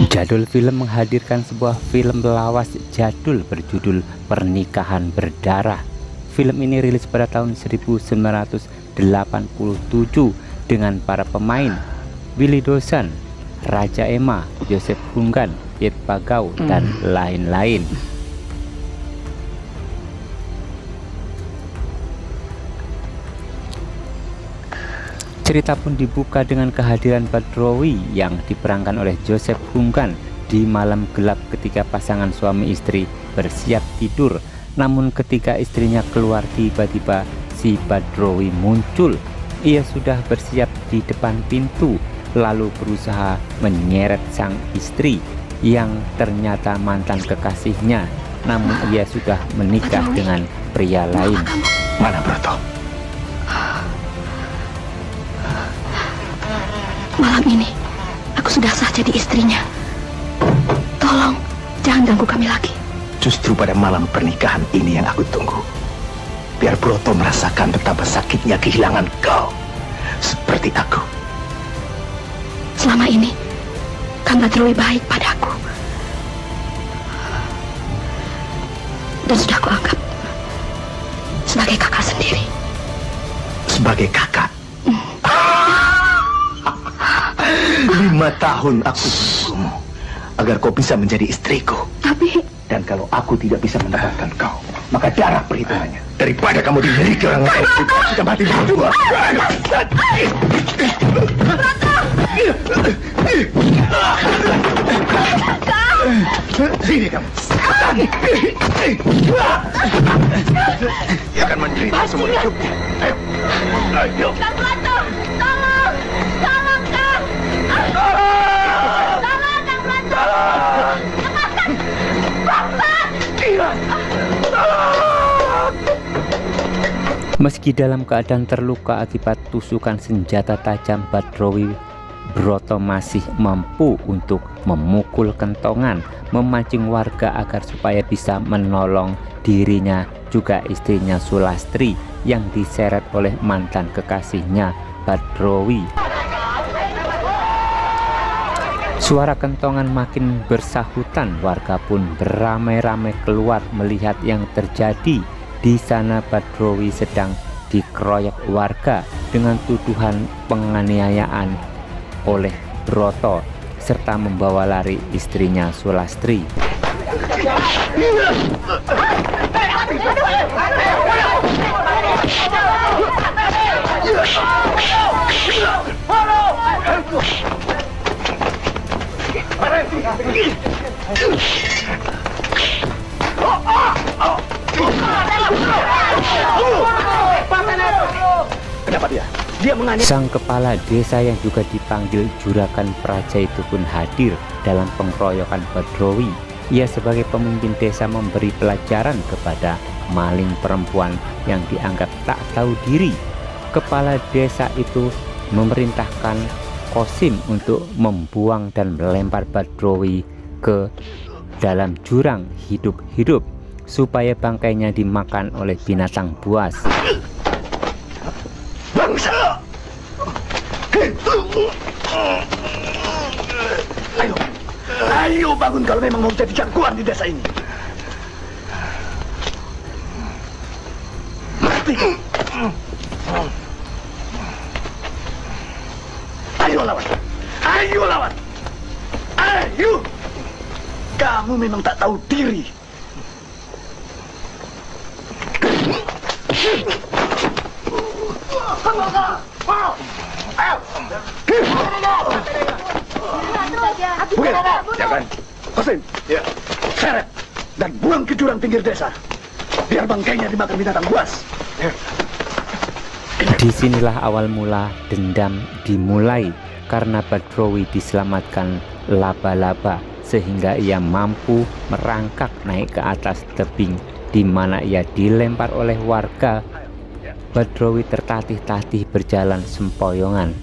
Jadul film menghadirkan sebuah film lawas jadul berjudul Pernikahan Berdarah. Film ini rilis pada tahun 1987 dengan para pemain Willy Dawson, Raja Emma, Joseph Hunggan, Piet Pagau, dan lain-lain. Cerita pun dibuka dengan kehadiran Badrowi yang diperankan oleh Joseph Hunggan di malam gelap ketika pasangan suami istri bersiap tidur. Namun ketika istrinya keluar, tiba-tiba si Badrowi muncul. Ia sudah bersiap di depan pintu, lalu berusaha menyeret sang istri yang ternyata mantan kekasihnya. Namun ia sudah menikah dengan pria lain. Mana Broto? Malam ini aku sudah sah jadi istrinya. Tolong jangan ganggu kami lagi. Justru pada malam pernikahan ini yang aku tunggu. Biar Broto merasakan betapa sakitnya kehilangan kau. Seperti aku. Selama ini Kang Badrowi baik padaku. Dan sudah aku anggap sebagai kakak sendiri. Sebagai kakak? 5 tahun aku menunggumu agar kau bisa menjadi istriku. Tapi... Dan kalau aku tidak bisa mendapatkan kau, maka darah perhitungannya. Daripada kamu dimiliki orang lain, kita mati berdua. Sini kamu. Dia akan menderita semua hidupnya. Ayo. Ayo. Kang Broto, tolong! Tolong, Kang! Tolong, Kang Broto! Lepaskan! Bapak! Meski dalam keadaan terluka akibat tusukan senjata tajam Badrowi, Broto masih mampu untuk memukul kentongan, memancing warga agar supaya bisa menolong dirinya juga istrinya Sulastri yang diseret oleh mantan kekasihnya Badrowi. Suara kentongan makin bersahutan, warga pun beramai-ramai keluar melihat yang terjadi. Di sana Badrowi sedang dikeroyok warga dengan tuduhan penganiayaan oleh Broto serta membawa lari istrinya Sulastri. Kenapa dia? Dia menganiaya. Sang kepala desa yang juga dipanggil Juragan Praja itu pun hadir dalam pengeroyokan Badrowi. Ia sebagai pemimpin desa memberi pelajaran kepada maling perempuan yang dianggap tak tahu diri. Kepala desa itu memerintahkan Kosim untuk membuang dan melempar Badrowi ke dalam jurang hidup-hidup supaya bangkainya dimakan oleh binatang buas. Bangsa! Ayo, ayo bangun kalau memang mau jadi jagoan di desa ini. Mati! Ayo lawan! Ayo lawan! Ayo! Kamu memang tak tahu diri. Bukan, jangan. Kosim, ya. Seret dan buang ke jurang pinggir desa. Biar bangkainya dimakan binatang buas. Disinilah awal mula dendam dimulai karena Badrowi diselamatkan laba-laba sehingga ia mampu merangkak naik ke atas tebing di mana ia dilempar oleh warga. Badrowi tertatih-tatih berjalan sempoyongan.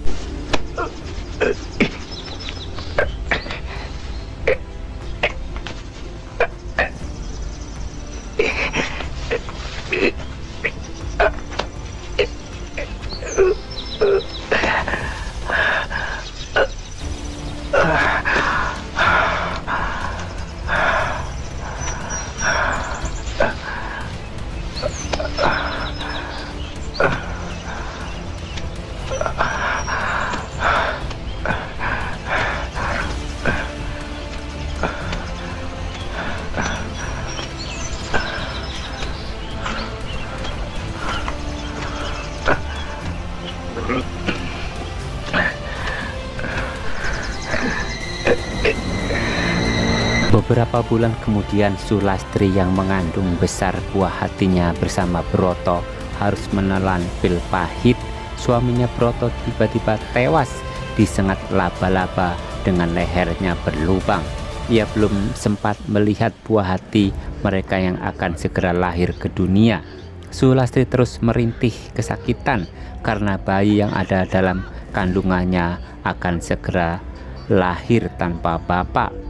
Beberapa bulan kemudian Sulastri yang mengandung besar buah hatinya bersama Broto harus menelan pil pahit. Suaminya Broto tiba-tiba tewas disengat laba-laba dengan lehernya berlubang. Ia belum sempat melihat buah hati mereka yang akan segera lahir ke dunia. Sulastri terus merintih kesakitan karena bayi yang ada dalam kandungannya akan segera lahir tanpa bapak.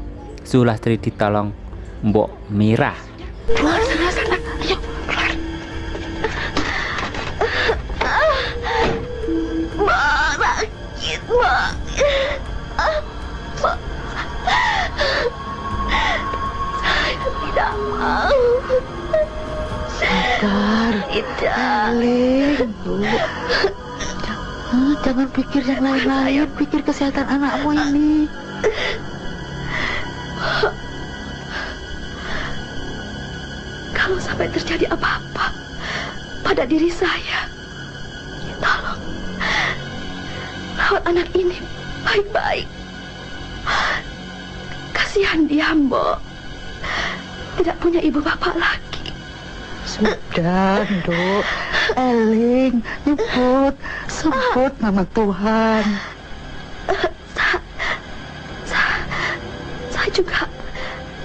Sulastri ditolong Mbok Mirah. Keluar sana. Ayo, keluar. Sakit, Mak. Saya tidak mau. Sabar, Eling, Bu. Jangan pikir yang lain-lain, pikir kesehatan anakmu ini. Kalau sampai terjadi apa-apa pada diri saya, tolong rawat anak ini baik-baik. Kasihan dia, Mbok. Tidak punya ibu bapak lagi. Sudah, Nduk. Eling, sebut nama Tuhan. Saya juga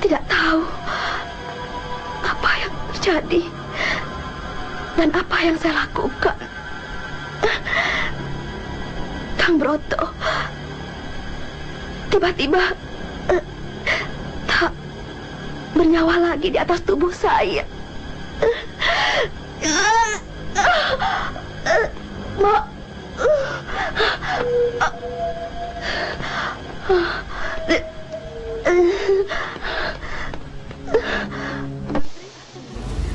tidak tahu apa yang terjadi dan apa yang saya lakukan. Kang Broto tiba-tiba tak bernyawa lagi di atas tubuh saya. Mak,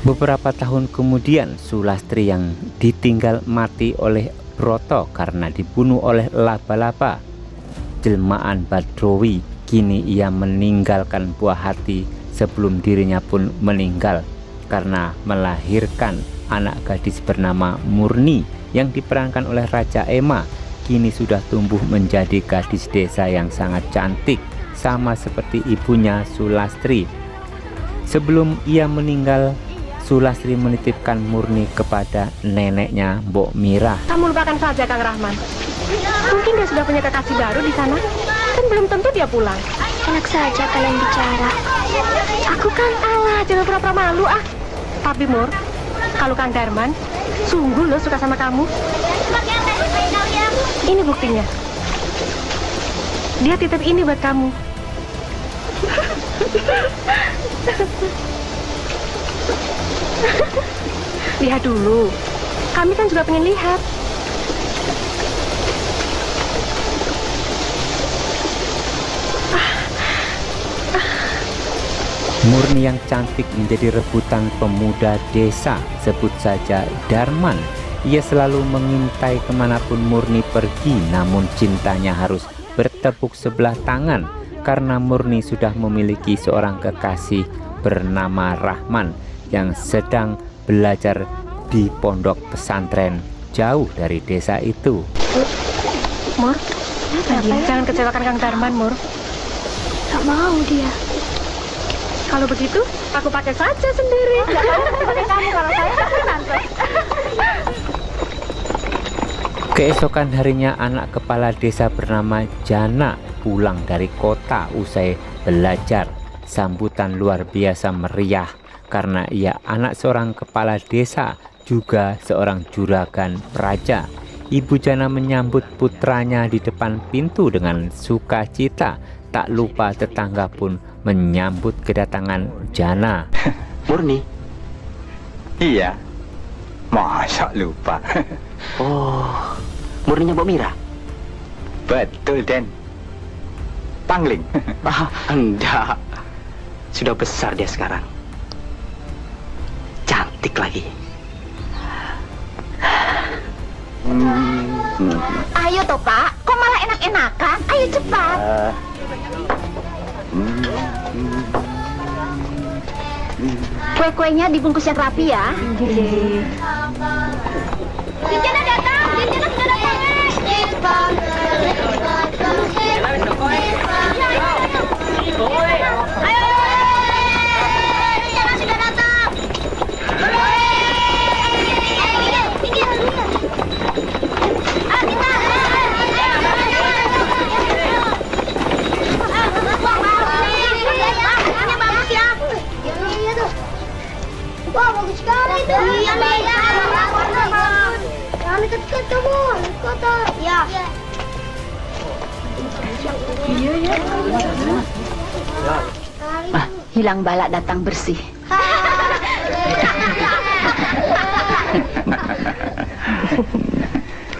beberapa tahun kemudian Sulastri yang ditinggal mati oleh Broto karena dibunuh oleh laba-laba jelmaan Badrowi. Kini ia meninggalkan buah hati sebelum dirinya pun meninggal karena melahirkan anak gadis bernama Murni yang diperankan oleh Raja Ema. Kini sudah tumbuh menjadi gadis desa yang sangat cantik, sama seperti ibunya Sulastri. Sebelum ia meninggal, Sulastri menitipkan Murni kepada neneknya Mbok Mirah. kamu lupakan saja Kang Rahman. Mungkin dia sudah punya kekasih baru di sana. Kan belum tentu dia pulang. Enak saja kalian bicara. Aku kan Allah, jangan pura-pura malu ah. Tapi Mur, kalau Kang Darman sungguh lo suka sama kamu. Ini buktinya. Dia titip ini buat kamu. Lihat dulu. Kami kan juga pengen lihat. Murni yang cantik menjadi rebutan pemuda desa, sebut saja Darman. Ia selalu mengintai kemanapun Murni pergi, namun cintanya harus bertepuk sebelah tangan karena Murni sudah memiliki seorang kekasih bernama Rahman yang sedang belajar di pondok pesantren jauh dari desa itu. Mur, jangan kecewakan Kang Darman, Mur. Tak mau dia. Kalau begitu, aku pakai saja sendiri. Pakai kamu kalau saya tante. Keesokan harinya anak kepala desa bernama Jana pulang dari kota usai belajar. Sambutan luar biasa meriah karena ia anak seorang kepala desa, juga seorang juragan praja. Ibu Jana menyambut putranya di depan pintu dengan sukacita. Tak lupa tetangga pun menyambut kedatangan Jana. Murni? Iya. Masa lupa? Oh, Murninya Mbok Mirah? Betul, Den. Pangling. Enggak. Sudah besar dia sekarang. Cantik lagi. Ayo toh Pak, kok malah enak-enakan? Ayo cepat. Kue-kuenya dibungkus yang rapi ya. Dijana datang, Dijana sudah datang. Ayo. Ya. Hilang balak datang bersih.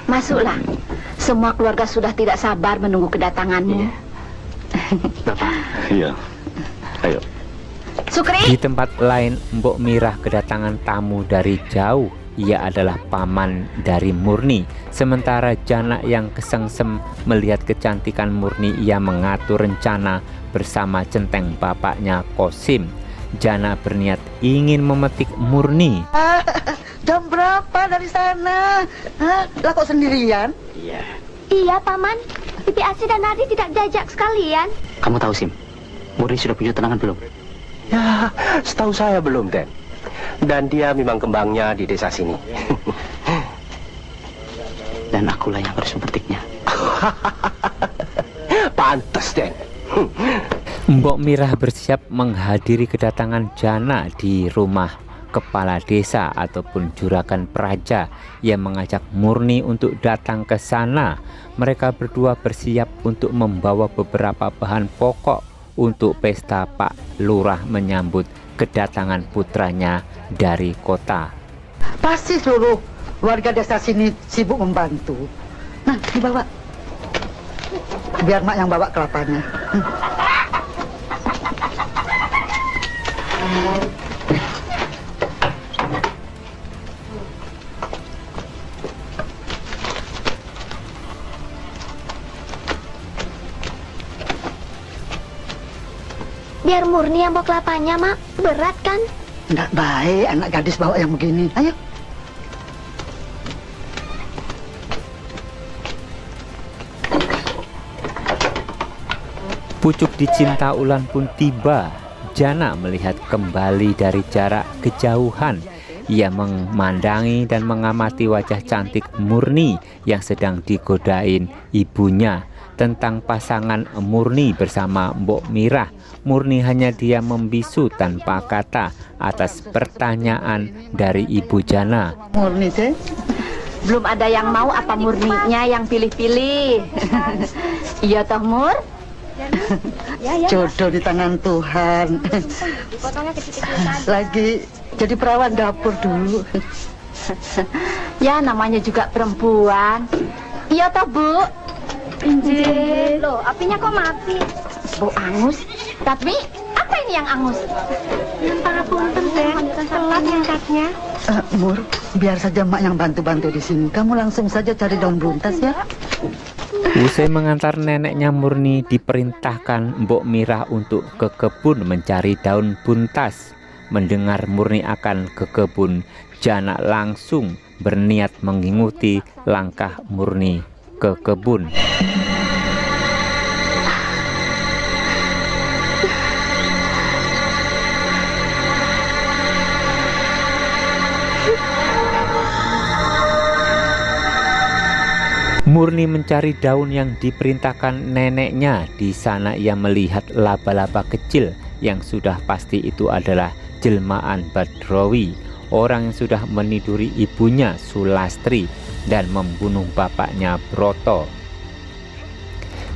Masuklah. Semua keluarga sudah tidak sabar menunggu kedatanganmu. Iya. Ayo. Sukri, Di tempat lain, Mbok Mirah kedatangan tamu dari jauh. Ia adalah paman dari Murni. Sementara Jana yang kesengsem melihat kecantikan Murni, ia mengatur rencana bersama centeng bapaknya Kosim. Jana berniat ingin memetik Murni. Jam berapa dari sana? Hah? Lah kok sendirian? Iya. Iya, Paman. Pipi Asi dan Nadi tidak diajak sekalian. Kamu tahu, Sim? Murni sudah punya tunangan belum? Ya, setahu saya belum, Den. Dan dia memang kembangnya di desa sini. Dan akulah yang harus memetiknya. Pantes, Den. Mbok Mirah bersiap menghadiri kedatangan Jana di rumah kepala desa ataupun juragan praja yang mengajak Murni untuk datang ke sana. Mereka berdua bersiap untuk membawa beberapa bahan pokok untuk pesta Pak Lurah menyambut kedatangan putranya dari kota. Pasti seluruh warga desa sini sibuk membantu. Nah, dibawa. Biar mak yang bawa kelapanya. Biar Murni yang bawa kelapanya, Mak. Berat kan? Nggak baik anak gadis bawa yang begini. Ayo. Pucuk dicinta Ulan pun tiba. Jana melihat kembali dari jarak kejauhan. Ia memandangi dan mengamati wajah cantik Murni yang sedang digodain ibunya. Tentang pasangan Murni bersama Mbok Mirah, Murni hanya diam membisu tanpa kata atas pertanyaan dari Ibu Jana. Murni sih. belum ada yang mau apa Murninya yang pilih-pilih. Iya toh, Mur? Jodoh di tangan Tuhan. Lagi jadi perawan dapur dulu. Ya namanya juga perempuan. Iya toh, Bu? Injil. Loh, apinya kok mati? Bu angus. Tapi apa ini yang angus? Pangapunten, Den. Telat ngangkatnya. Mur, biar saja mak yang bantu-bantu di sini. Kamu langsung saja cari daun buntas ya. Usai mengantar neneknya Murni, diperintahkan Mbok Mirah untuk ke kebun mencari daun buntas. Mendengar Murni akan ke kebun, Jana langsung berniat mengikuti langkah Murni ke kebun. Murni mencari daun yang diperintahkan neneknya. Di sana ia melihat laba-laba kecil yang sudah pasti itu adalah jelmaan Badrowi, orang yang sudah meniduri ibunya Sulastri dan membunuh bapaknya Broto.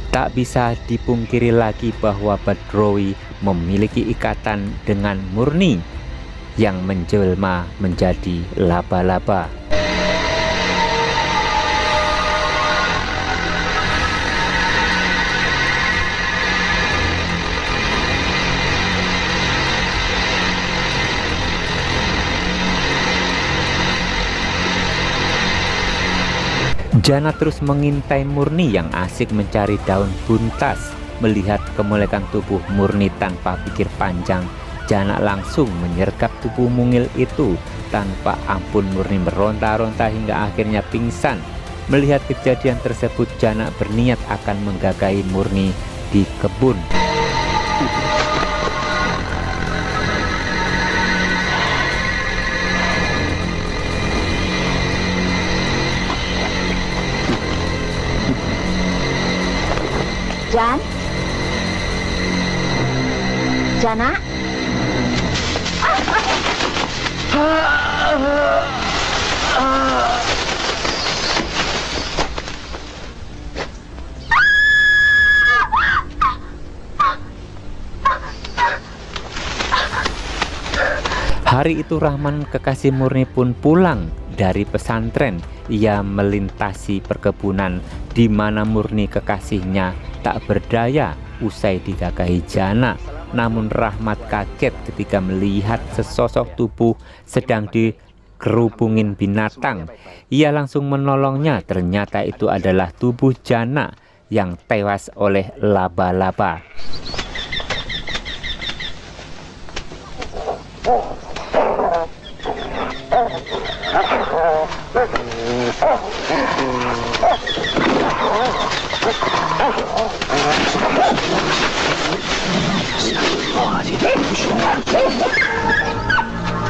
Tak bisa dipungkiri lagi bahwa Badrowi memiliki ikatan dengan Murni yang menjelma menjadi laba-laba. Jana terus mengintai Murni yang asik mencari daun buntas. Melihat kemelekan tubuh Murni tanpa pikir panjang, Jana langsung menyergap tubuh mungil itu. Tanpa ampun Murni meronta-ronta hingga akhirnya pingsan. Melihat kejadian tersebut, Jana berniat akan menggagahi Murni di kebun. Jan? Jana? Hari itu Rahman kekasih Murni pun pulang dari pesantren. Ia melintasi perkebunan di mana Murni kekasihnya tak berdaya usai digagahi Jana. Namun Rahmat kaget ketika melihat sesosok tubuh sedang dikerubungin binatang. Ia langsung menolongnya. Ternyata itu adalah tubuh Jana yang tewas oleh laba-laba.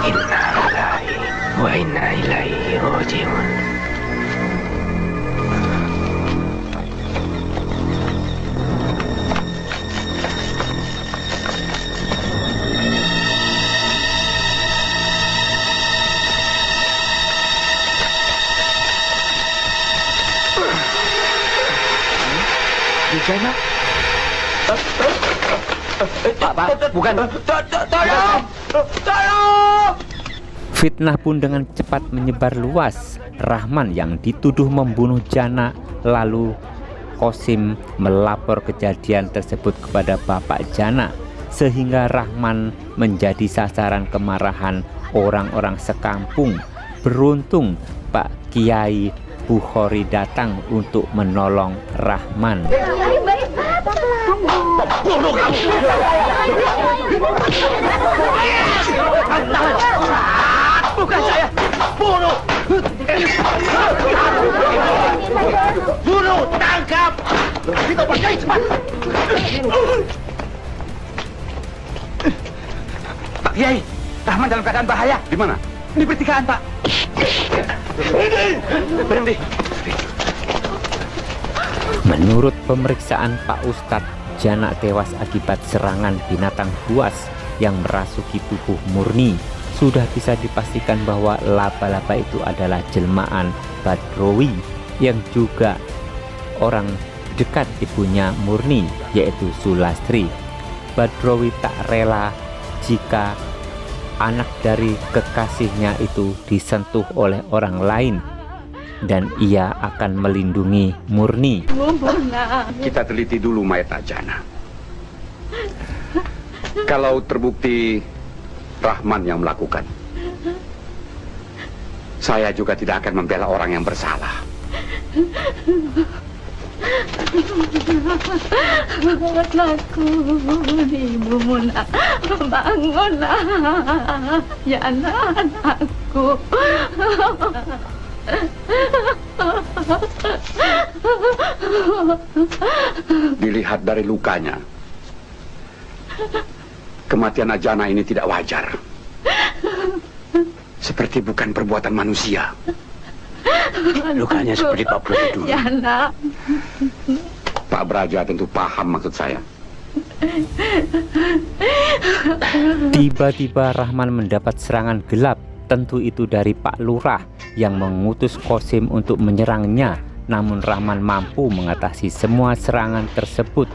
Innalillahi wa inna ilaihi raji'un. Jana? Pak, bukan. Tolong! Tolong! Fitnah pun dengan cepat menyebar luas. Rahman yang dituduh membunuh Jana, lalu Qasim melapor kejadian tersebut kepada bapak Jana, sehingga Rahman menjadi sasaran kemarahan orang-orang sekampung. Beruntung Pak Kiai Bukhari datang untuk menolong Rahman. Bunuh kamu! Bukan saya! Bunuh! Bunuh! Tangkap! Kita pakai cepat! Pak Kiai, Rahman dalam keadaan bahaya. Di mana? Di pertigaan, Pak. Berhenti. Menurut pemeriksaan Pak Ustadz, Jana tewas akibat serangan binatang buas yang merasuki tubuh Murni. Sudah bisa dipastikan bahwa laba-laba itu adalah jelmaan Badrowi yang juga orang dekat ibunya Murni, yaitu Sulastri. Badrowi tak rela jika anak dari kekasihnya itu disentuh oleh orang lain, dan ia akan melindungi Murni. Kita teliti dulu mayat Jana. Kalau terbukti Rahman yang melakukan, saya juga tidak akan membela orang yang bersalah. Bangunlah, Ibu Muna. Bangunlah, ya anakku. Dilihat dari lukanya, kematian Jana ini tidak wajar. Seperti bukan perbuatan manusia. Lukanya seperti Pak Prosedur. Jana. Pak Braja tentu paham maksud saya. Tiba-tiba Rahman mendapat serangan gelap. Tentu itu dari Pak Lurah yang mengutus Qasim untuk menyerangnya. Namun Rahman mampu mengatasi semua serangan tersebut.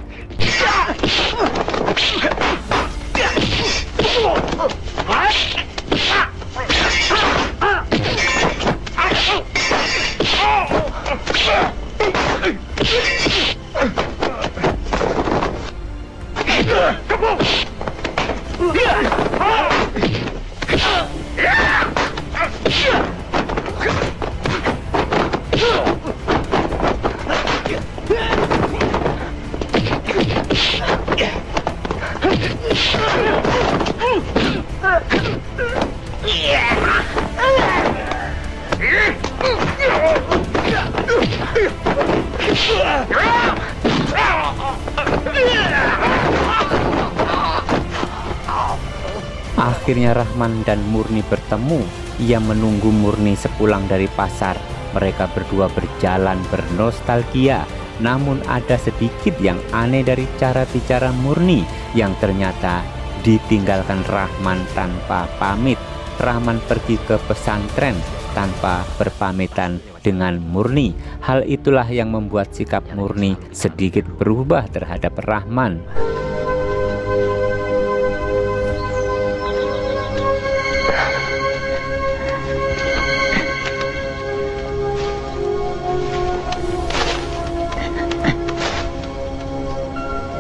Akhirnya Rahman dan Murni bertemu. Ia menunggu Murni sepulang dari pasar. Mereka berdua berjalan bernostalgia. Namun ada sedikit yang aneh dari cara bicara Murni yang ternyata ditinggalkan Rahman tanpa pamit. Rahman pergi ke pesantren tanpa berpamitan dengan Murni. Hal itulah yang membuat sikap Murni sedikit berubah terhadap Rahman.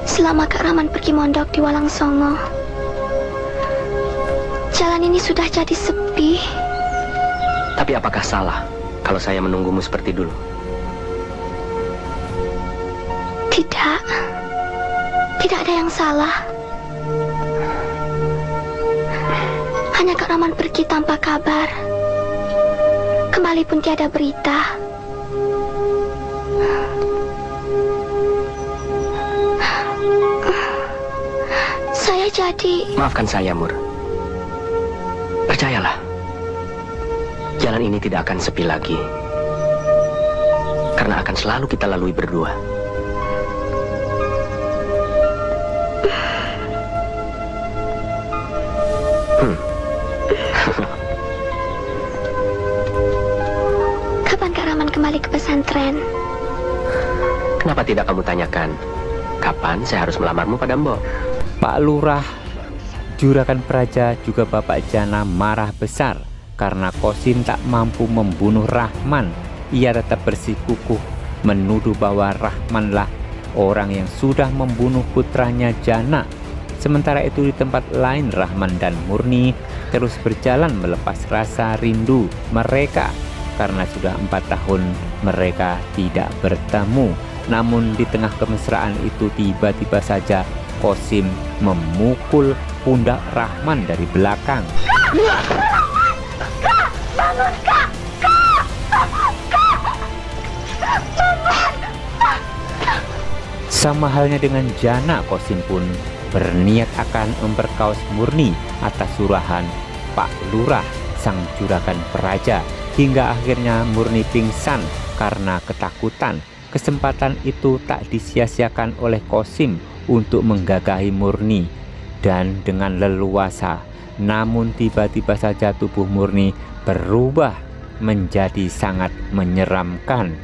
selama Kak Rahman pergi mondok di Walang Songo, jalan ini sudah jadi sepi. Tapi apakah salah kalau saya menunggumu seperti dulu? Tidak. Tidak ada yang salah. Hanya Kak Rahman pergi tanpa kabar. Kembali pun tiada berita. Saya jadi... Maafkan saya, Mur. Percayalah, jalan ini tidak akan sepi lagi. Karena akan selalu kita lalui berdua. Kapan Kak Rahman kembali ke pesantren? Kenapa tidak kamu tanyakan, kapan saya harus melamarmu pada Mbok? Pak Lurah Juragan Praja juga Bapak Jana marah besar karena Qasim tak mampu membunuh Rahman. Ia tetap bersikukuh menuduh bahwa Rahmanlah orang yang sudah membunuh putranya Jana. Sementara itu di tempat lain Rahman dan Murni terus berjalan melepas rasa rindu mereka karena sudah 4 tahun mereka tidak bertemu. Namun di tengah kemesraan itu tiba-tiba saja Qasim memukul pundak Rahman dari belakang. Sama halnya dengan Jana, Qasim pun berniat akan memperkaos Murni atas suruhan Pak Lurah sang juragan Praja, hingga akhirnya Murni pingsan karena ketakutan. Kesempatan itu tak disia-siakan oleh Qasim untuk menggagahi Murni dan dengan leluasa. Namun tiba-tiba saja tubuh Murni berubah menjadi sangat menyeramkan.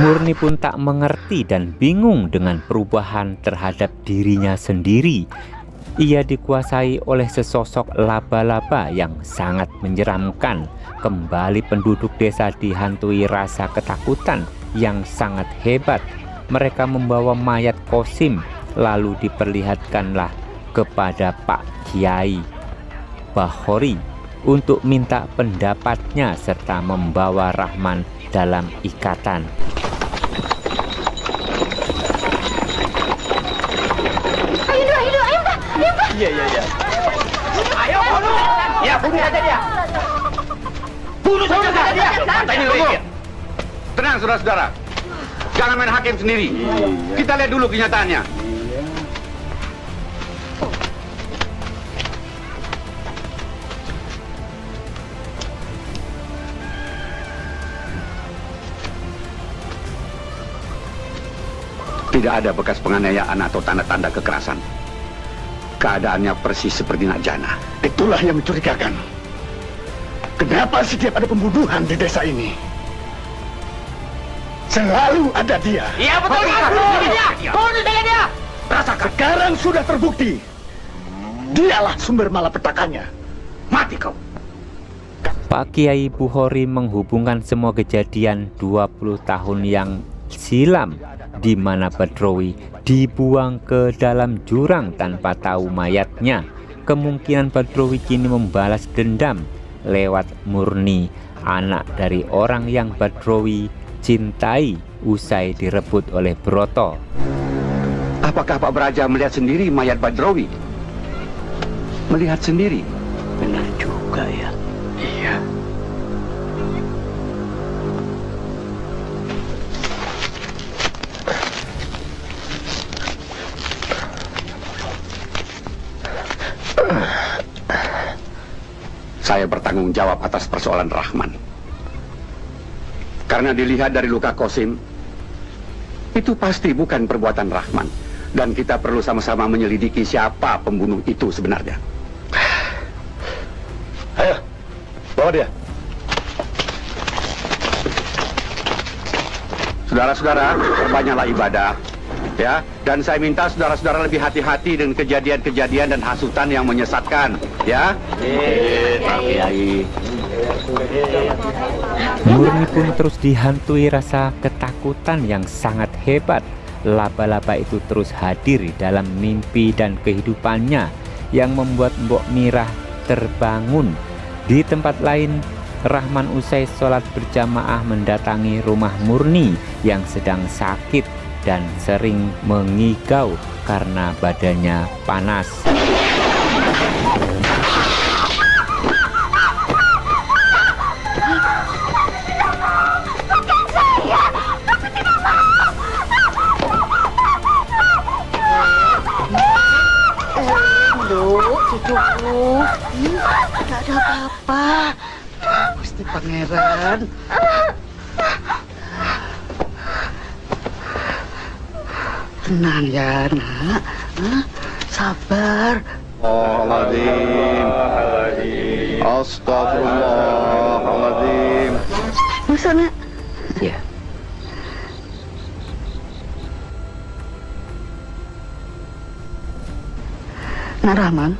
Murni pun tak mengerti dan bingung dengan perubahan terhadap dirinya sendiri. Ia dikuasai oleh sesosok laba-laba yang sangat menyeramkan. Kembali penduduk desa dihantui rasa ketakutan yang sangat hebat. Mereka membawa mayat Qasim lalu diperlihatkanlah kepada Pak Kiai Bahori untuk minta pendapatnya serta membawa Rahman dalam ikatan. Iya. Ayo bunuh. Ya, bunuh saja dia. Bunuh saja dia. Santai dulu. Tenang saudara-saudara. Jangan main hakim sendiri. Kita lihat dulu kenyataannya. Tidak ada bekas penganiayaan atau tanda-tanda kekerasan. Keadaannya persis seperti Nak Jana. Itulah yang mencurigakan. Kenapa setiap ada pembunuhan di desa ini, selalu ada dia? Iya betul. Bunuh saja dia. Rasakan. Sekarang sudah terbukti. Dialah sumber malapetakannya. Mati kau. Pak Kiai Buhori menghubungkan semua kejadian 20 tahun yang silam di mana Badrowi dibuang ke dalam jurang tanpa tahu mayatnya. Kemungkinan Badrowi kini membalas dendam lewat Murni, anak dari orang yang Badrowi cintai usai direbut oleh Broto. Apakah Pak Braja melihat sendiri mayat Badrowi? Melihat sendiri? Benar juga ya. saya bertanggung jawab atas persoalan Rahman. Karena dilihat dari luka Kosim, itu pasti bukan perbuatan Rahman. Dan kita perlu sama-sama menyelidiki siapa pembunuh itu sebenarnya. Ayo, bawa dia. Saudara-saudara, perbanyaklah ibadah, ya. Dan saya minta saudara-saudara lebih hati-hati dengan kejadian-kejadian dan hasutan yang menyesatkan, ya. Pak Kiai. Murni pun terus dihantui rasa ketakutan yang sangat hebat. Laba-laba itu terus hadir dalam mimpi dan kehidupannya yang membuat Mbok Mirah terbangun. Di tempat lain, Rahman usai sholat berjamaah mendatangi rumah Murni yang sedang sakit dan sering mengigau karena badannya panas. Cucuku, nggak ada apa-apa. Gusti Pangeran. Tenang ya, nak. Sabar. Astagfirullahaladzim. Astagfirullahaladzim. Masa, nak? Ya, Nak Rahman?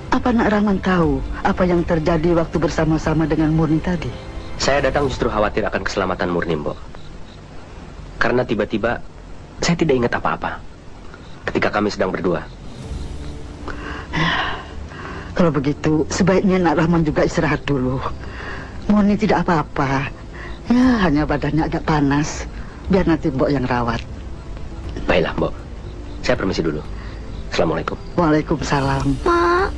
Apa Nak Rahman tahu apa yang terjadi waktu bersama-sama dengan Murni tadi? saya datang justru khawatir akan keselamatan Murni, Mbok. Karena tiba-tiba saya tidak ingat apa-apa ketika kami sedang berdua. Kalau begitu, sebaiknya Nak Rahman juga istirahat dulu. Murni tidak apa-apa. Ya, hanya badannya agak panas. Biar nanti Mbok yang rawat. Baiklah, Mbok. Saya permisi dulu. Assalamualaikum. Waalaikumsalam. Mak,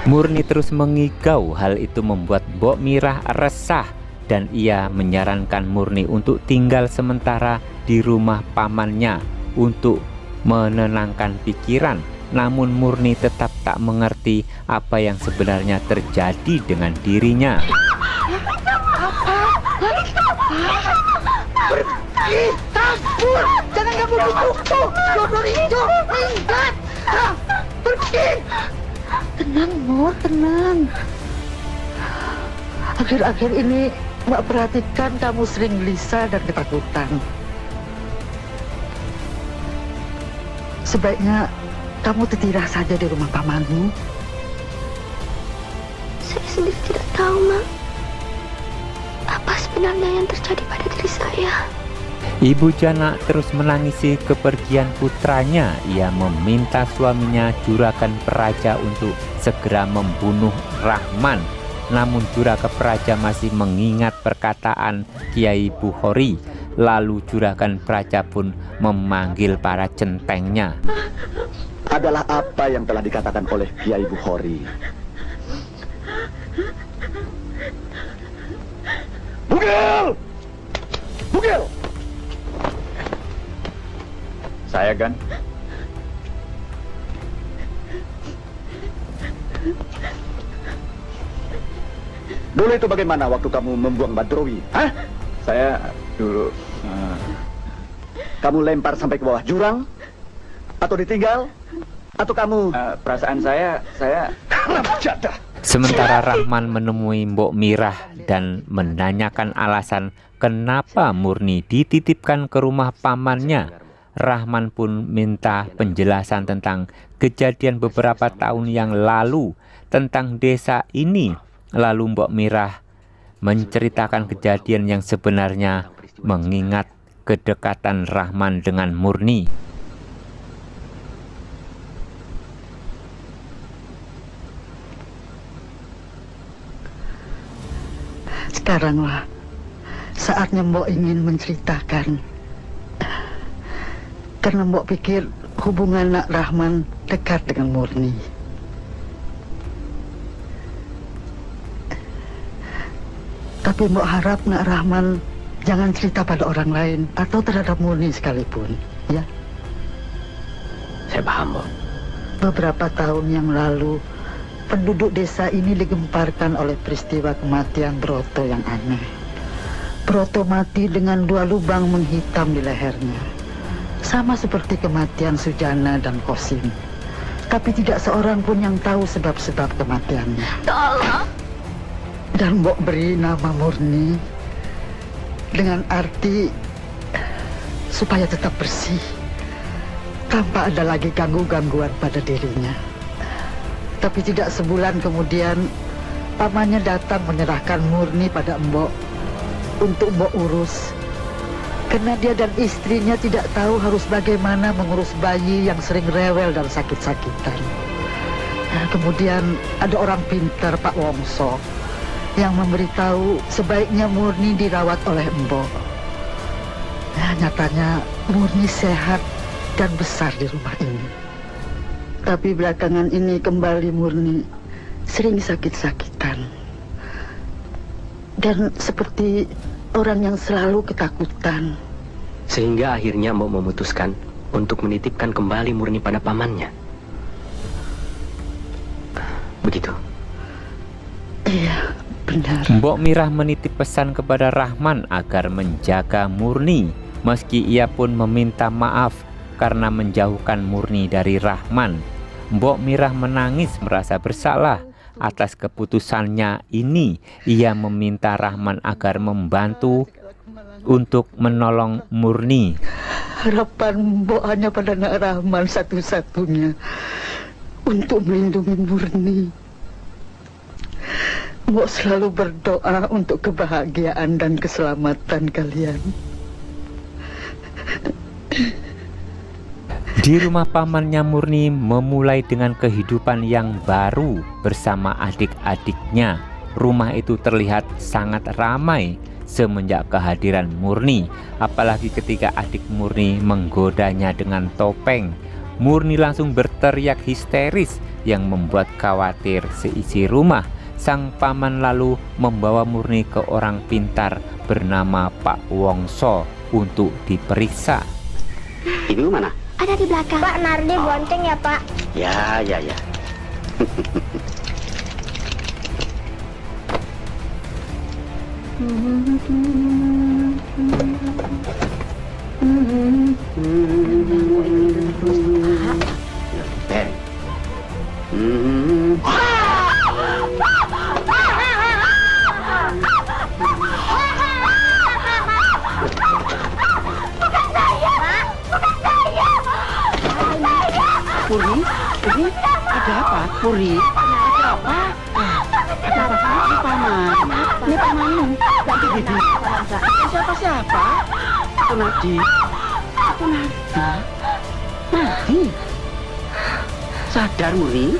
Murni terus mengigau. Hal itu membuat Mbok Mirah resah dan ia menyarankan Murni untuk tinggal sementara di rumah pamannya untuk menenangkan pikiran. Namun Murni tetap tak mengerti apa yang sebenarnya terjadi dengan dirinya. Kabur! Jangan kabur cucuku! Jodoh itu minggat! Pergi! Tenang, Mur, tenang. Akhir-akhir ini Mbak perhatikan kamu sering gelisah dan ketakutan. Sebaiknya kamu tertirah saja di rumah pamanmu. saya sendiri tidak tahu, Mak. Apa sebenarnya yang terjadi pada diri saya? Ibu Jana terus menangisi kepergian putranya. Ia meminta suaminya Juragan Praja untuk segera membunuh Rahman. Namun Juragan Praja masih mengingat perkataan Kiai Bukhori. Lalu Juragan Praja pun memanggil para centengnya. Adalah apa yang telah dikatakan oleh Kiai Bukhori. Bugil! Bugil! Saya kan? Dulu itu bagaimana waktu kamu membuang Badrowi? Hah? Saya dulu... Kamu lempar sampai ke bawah jurang? Atau ditinggal? Atau kamu... perasaan saya... Jadah! Sementara Rahman menemui Mbok Mirah dan menanyakan alasan kenapa Murni dititipkan ke rumah pamannya. Rahman pun minta penjelasan tentang kejadian beberapa tahun yang lalu tentang desa ini. Lalu Mbok Mirah menceritakan kejadian yang sebenarnya mengingat kedekatan Rahman dengan Murni. Sekaranglah saatnya Mbok ingin menceritakan. Karena Mbok pikir hubungan Nak Rahman dekat dengan Murni. Tapi Mbok harap Nak Rahman jangan cerita pada orang lain atau terhadap Murni sekalipun, ya? Saya paham, Mbok. Beberapa tahun yang lalu, penduduk desa ini digemparkan oleh peristiwa kematian Broto yang aneh. Broto mati dengan 2 lubang menghitam di lehernya, sama seperti kematian Sujana dan Kosim. Tapi tidak seorang pun yang tahu sebab-sebab kematiannya. Tolong. Dan Mbok beri nama Murni dengan arti supaya tetap bersih, tanpa ada lagi gangguan pada dirinya. Tapi tidak sebulan kemudian, pamannya datang menyerahkan Murni pada Mbok untuk Mbok urus. Karena dia dan istrinya tidak tahu harus bagaimana mengurus bayi yang sering rewel dan sakit-sakitan. Nah, kemudian ada orang pintar, Pak Wongso, yang memberitahu sebaiknya Murni dirawat oleh Mbok. Nah, nyatanya Murni sehat dan besar di rumah ini. Tapi belakangan ini kembali Murni sering sakit-sakitan. Dan seperti orang yang selalu ketakutan. Sehingga akhirnya Mbok memutuskan untuk menitipkan kembali Murni pada pamannya. Begitu? Iya, benar. Mbok Mirah menitip pesan kepada Rahman agar menjaga Murni, meski ia pun meminta maaf karena menjauhkan Murni dari Rahman. Mbok Mirah menangis merasa bersalah atas keputusannya ini. Ia meminta Rahman agar membantu untuk menolong Murni. Harapan Mbok hanya pada Nak Rahman satu-satunya untuk melindungi Murni. Mbok selalu berdoa untuk kebahagiaan dan keselamatan kalian. Di rumah pamannya Murni memulai dengan kehidupan yang baru bersama adik-adiknya. Rumah itu terlihat sangat ramai semenjak kehadiran Murni, apalagi ketika adik Murni menggodanya dengan topeng. Murni langsung berteriak histeris yang membuat khawatir seisi rumah. Sang paman lalu membawa Murni ke orang pintar bernama Pak Wongso untuk diperiksa. Ibu mana? Ada di belakang. Pak, Nardi bonceng ya, Pak? Ya. Ben. Puri, ada apa? Puri, ada apa? Ada apa? Ini paman. Ini pamanmu. Nanti bibi. Siapa? Itu Nadi. Nadi. Sadar Murni?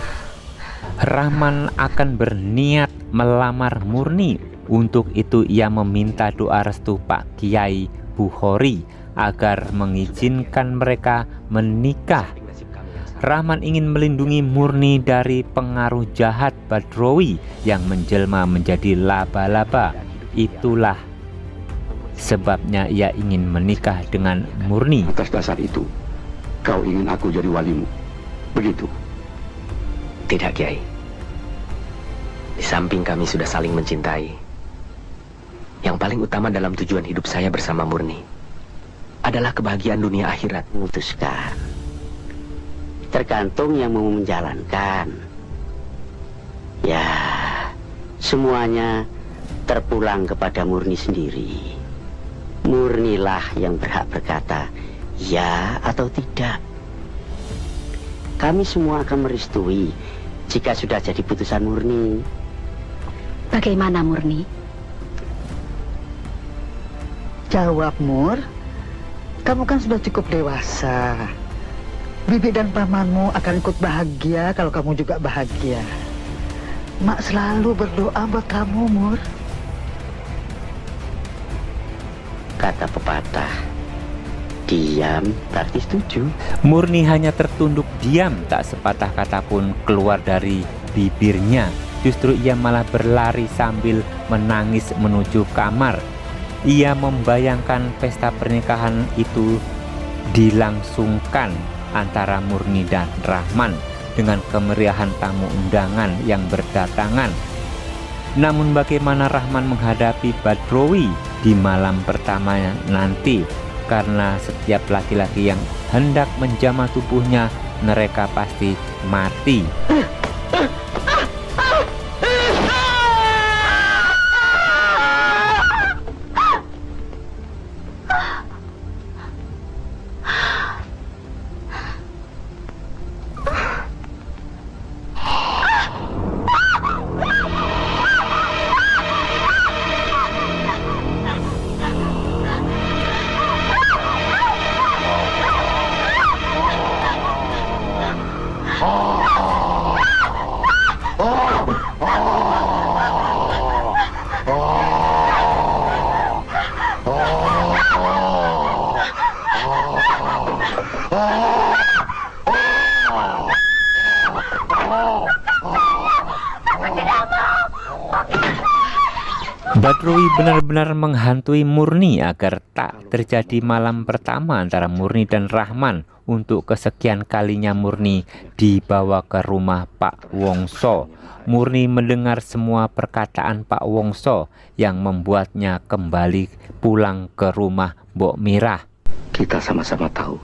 Rahman akan berniat melamar Murni. Untuk itu ia meminta doa restu Pak Kiai Bukhori agar mengizinkan mereka menikah. Rahman ingin melindungi Murni dari pengaruh jahat Badrowi yang menjelma menjadi laba-laba. Itulah sebabnya ia ingin menikah dengan Murni. Atas dasar itu, kau ingin aku jadi walimu, begitu? Tidak, Kiai. Di samping kami sudah saling mencintai, yang paling utama dalam tujuan hidup saya bersama Murni adalah kebahagiaan dunia akhirat. Memutuskan. Tergantung yang mau menjalankan. Ya, semuanya terpulang kepada Murni sendiri. Murnilah yang berhak berkata ya atau tidak. Kami semua akan merestui jika sudah jadi putusan Murni. Bagaimana Murni? Jawab, Mur. Kamu kan sudah cukup dewasa. Bibi dan pamanmu akan ikut bahagia kalau kamu juga bahagia. Mak selalu berdoa buat kamu, Mur. Kata pepatah, diam berarti setuju. Murni hanya tertunduk diam, tak sepatah kata pun keluar dari bibirnya. Justru ia malah berlari sambil menangis menuju kamar. Ia membayangkan pesta pernikahan itu dilangsungkan antara Murni dan Rahman. dengan kemeriahan tamu undangan yang berdatangan. Namun bagaimana Rahman menghadapi Badrowi di malam pertama nanti? Karena setiap laki-laki yang hendak menjamah tubuhnya, mereka pasti mati. Badrowi benar-benar menghantui Murni agar tak terjadi malam pertama antara Murni dan Rahman. Untuk kesekian kalinya Murni dibawa ke rumah Pak Wongso. Murni mendengar semua perkataan Pak Wongso yang membuatnya kembali pulang ke rumah Mbok Mirah. Kita sama-sama tahu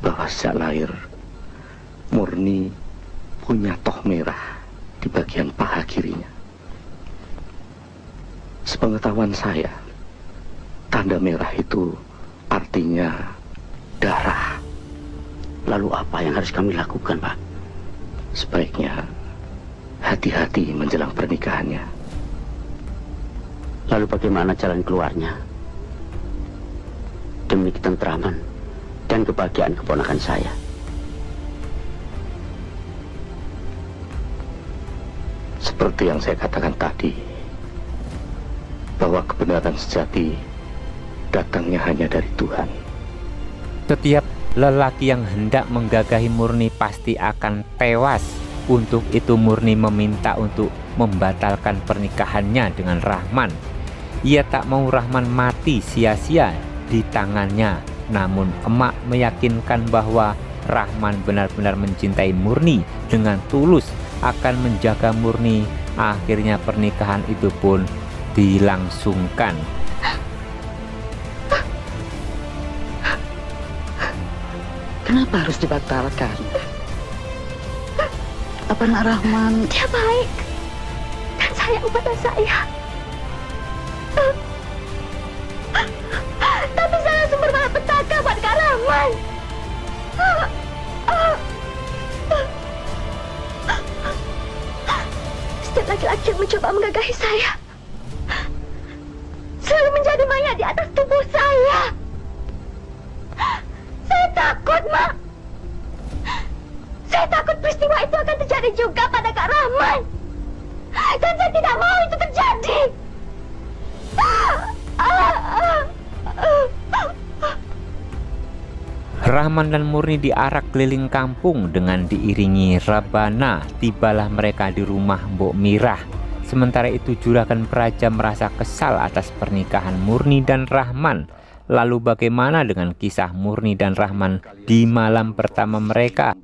bahwa sejak lahir Murni punya toh merah di bagian paha kirinya. Sepengetahuan saya, tanda merah itu artinya darah. Lalu apa yang harus kami lakukan, Pak? Sebaiknya hati-hati menjelang pernikahannya. Lalu bagaimana jalan keluarnya? Demi ketentraman dan kebahagiaan keponakan saya. Seperti yang saya katakan tadi, bahwa kebenaran sejati datangnya hanya dari Tuhan. Setiap lelaki yang hendak menggagahi Murni pasti akan tewas. Untuk itu Murni meminta untuk membatalkan pernikahannya dengan Rahman. Ia tak mau Rahman mati sia-sia di tangannya. Namun emak meyakinkan bahwa Rahman benar-benar mencintai Murni dengan tulus, akan menjaga Murni. Akhirnya pernikahan itu pun dilangsungkan. Kenapa harus dibatalkan? Apa nak Rahman? Dia baik dan sayang pada saya. Tapi saya sumber malapetaka buat Kak Rahman. Setiap laki-laki yang mencoba menggagahi saya selalu menjadi mayat di atas tubuh saya. Saya takut, Mak. Saya takut peristiwa itu akan terjadi juga pada Kak Rahman. Dan saya tidak mau itu terjadi. Rahman dan Murni diarak keliling kampung dengan diiringi rebana. Tibalah mereka di rumah Mbok Mirah. Sementara itu Juragan Praja merasa kesal atas pernikahan Murni dan Rahman. Lalu bagaimana dengan kisah Murni dan Rahman di malam pertama mereka?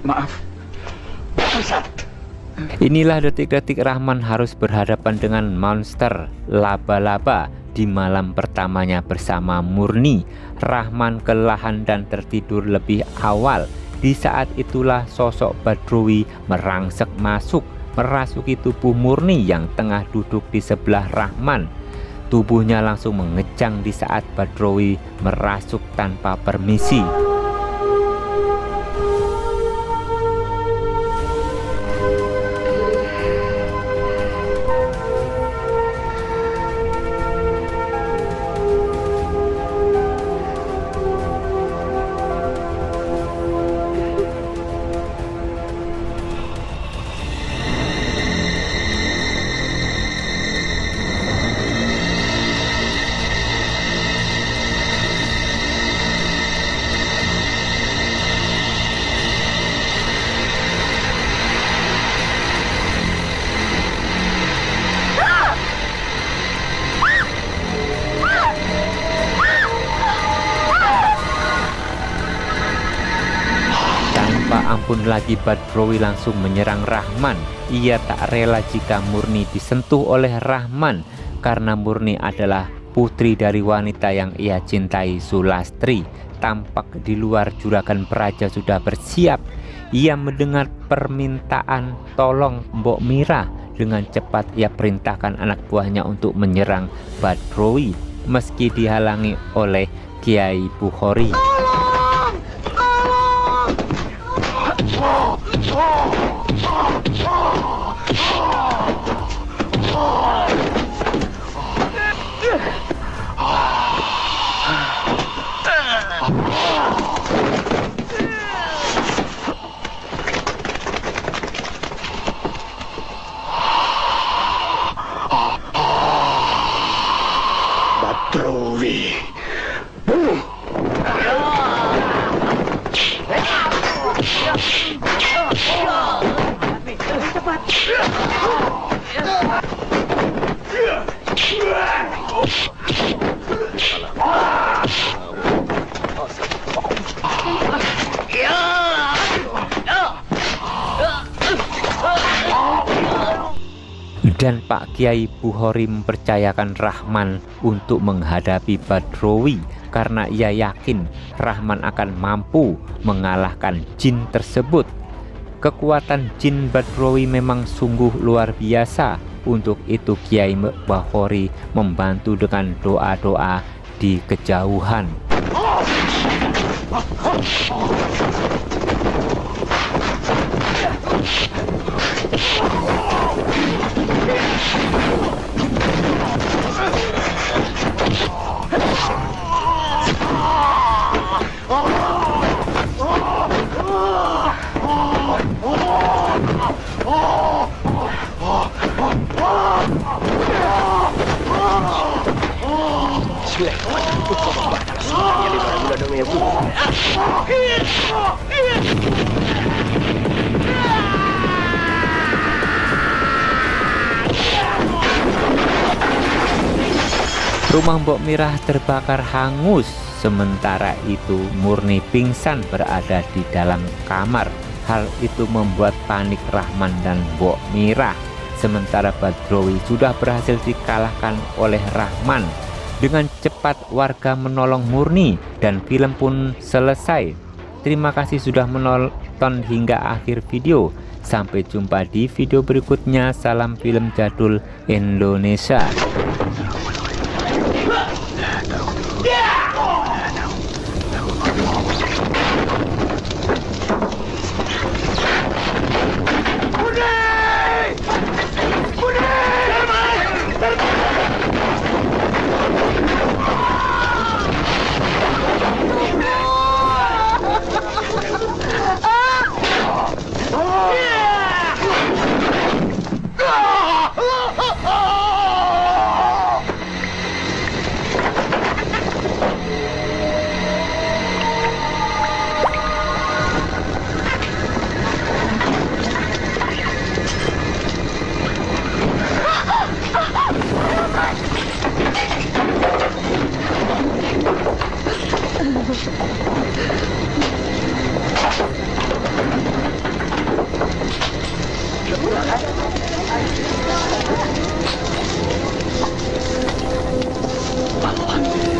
Maaf. Inilah detik-detik Rahman harus berhadapan dengan monster laba-laba di malam pertamanya bersama Murni. Rahman kelelahan dan tertidur lebih awal. Di saat itulah sosok Badrowi merangsek masuk, merasuki tubuh Murni yang tengah duduk di sebelah Rahman. Tubuhnya langsung mengejang di saat Badrowi merasuk tanpa permisi. pun lagi Badrowi langsung menyerang Rahman. Ia tak rela jika Murni disentuh oleh Rahman karena Murni adalah putri dari wanita yang ia cintai, Sulastri. Tampak di luar juragan Praja sudah bersiap. Ia mendengar permintaan tolong Mbok Mira. Dengan cepat ia perintahkan anak buahnya untuk menyerang Badrowi meski dihalangi oleh Kiai Bukhori. Badrowi, bunuh! Dan Pak Kiai Bukhori mempercayakan Rahman untuk menghadapi Badrowi karena ia yakin Rahman akan mampu mengalahkan jin tersebut. Kekuatan jin Badrowi memang sungguh luar biasa. Untuk itu Kiai Bukhori membantu dengan doa-doa di kejauhan. Rumah Mbok Mirah terbakar hangus. Sementara itu Murni pingsan berada di dalam kamar. Hal itu membuat panik Rahman dan Mbok Mirah. Sementara Badrowi sudah berhasil dikalahkan oleh Rahman. Dengan cepat warga menolong Murni dan film pun selesai. Terima kasih sudah menonton hingga akhir video. Sampai jumpa di video berikutnya. Salam film jadul Indonesia. Alhamdulillah.